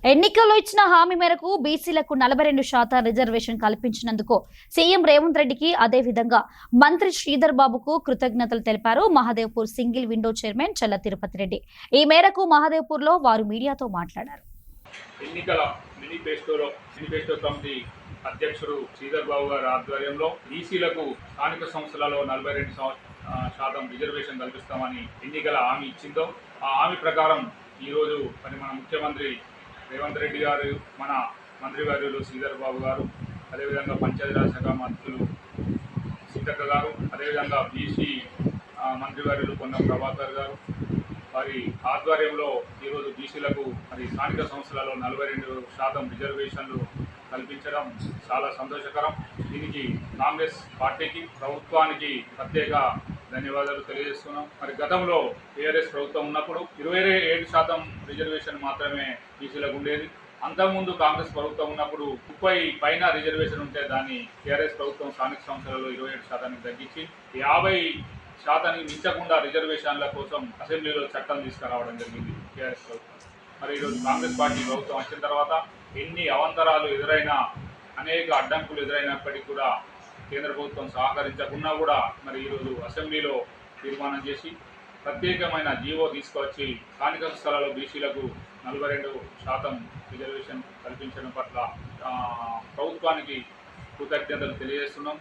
ఎన్నికల్లో ఇచ్చిన హామీ మేరకు బీసీలకు 42% రిజర్వేషన్ కల్పించినందుకు సీఎం రేవంత్ రెడ్డికి అదేవిధంగా మంత్రి శ్రీధర్ బాబుకు కృతజ్ఞతలు తెలిపారు మహదేవ్పూర్ సింగిల్ విండో చైర్మన్ చల్ల తిరుపతి రెడ్డి. ఈ మేరకు మహదేవ్పూర్లో వారు మీడియాతో మాట్లాడారు. ఎన్నికల మేనిఫెస్టో కమిటీ అధ్యక్షుడు శ్రీధర్ బాబు గారి ఆధ్వర్యంలో బీసీలకు స్థానిక సంస్థలలో 42% రిజర్వేషన్ కల్పిస్తామని ఎన్నికల హామీ ఇచ్చిందో ఆ హామీ ప్రకారం ఈరోజు మన ముఖ్యమంత్రి రేవంత్ రెడ్డి గారు, మన మంత్రివర్యులు శ్రీధర్ బాబు గారు, అదేవిధంగా పంచాయతీరాజ్ శాఖ మంత్రులు సీతక్క గారు, అదేవిధంగా బీసీ మంత్రివర్యులు పొన్నం ప్రభాకర్ గారు వారి ఆధ్వర్యంలో ఈరోజు బీసీలకు మరి స్థానిక సంస్థలలో 42% రిజర్వేషన్లు కల్పించడం చాలా సంతోషకరం. దీనికి కాంగ్రెస్ పార్టీకి, ప్రభుత్వానికి ప్రత్యేక ధన్యవాదాలు తెలియజేస్తున్నాం. మరి గతంలో టీఆర్ఎస్ ప్రభుత్వం ఉన్నప్పుడు 27% రిజర్వేషన్ మాత్రమే బీసీలకు ఉండేది. అంతకుముందు కాంగ్రెస్ ప్రభుత్వం ఉన్నప్పుడు 30 పైన రిజర్వేషన్ ఉంటే దాన్ని టీఆర్ఎస్ ప్రభుత్వం స్థానిక సంస్థలలో 27% తగ్గించి 50% మించకుండా రిజర్వేషన్ల కోసం అసెంబ్లీలో చట్టం తీసుకురావడం జరిగింది టీఆర్ఎస్ ప్రభుత్వం. మరి ఈరోజు కాంగ్రెస్ పార్టీ ప్రభుత్వం వచ్చిన తర్వాత ఎన్ని అవాంతరాలు ఎదురైనా, అనేక అడ్డంకులు ఎదురైనప్పటికీ కూడా కేంద్ర ప్రభుత్వం సహకరించకున్నా కూడా మరి ఈరోజు అసెంబ్లీలో తీర్మానం చేసి ప్రత్యేకమైన జీవో తీసుకువచ్చి స్థానిక సంస్థలలో బీసీలకు 42% రిజర్వేషన్ కల్పించడం పట్ల ప్రభుత్వానికి కృతజ్ఞతలు తెలియజేస్తున్నాం.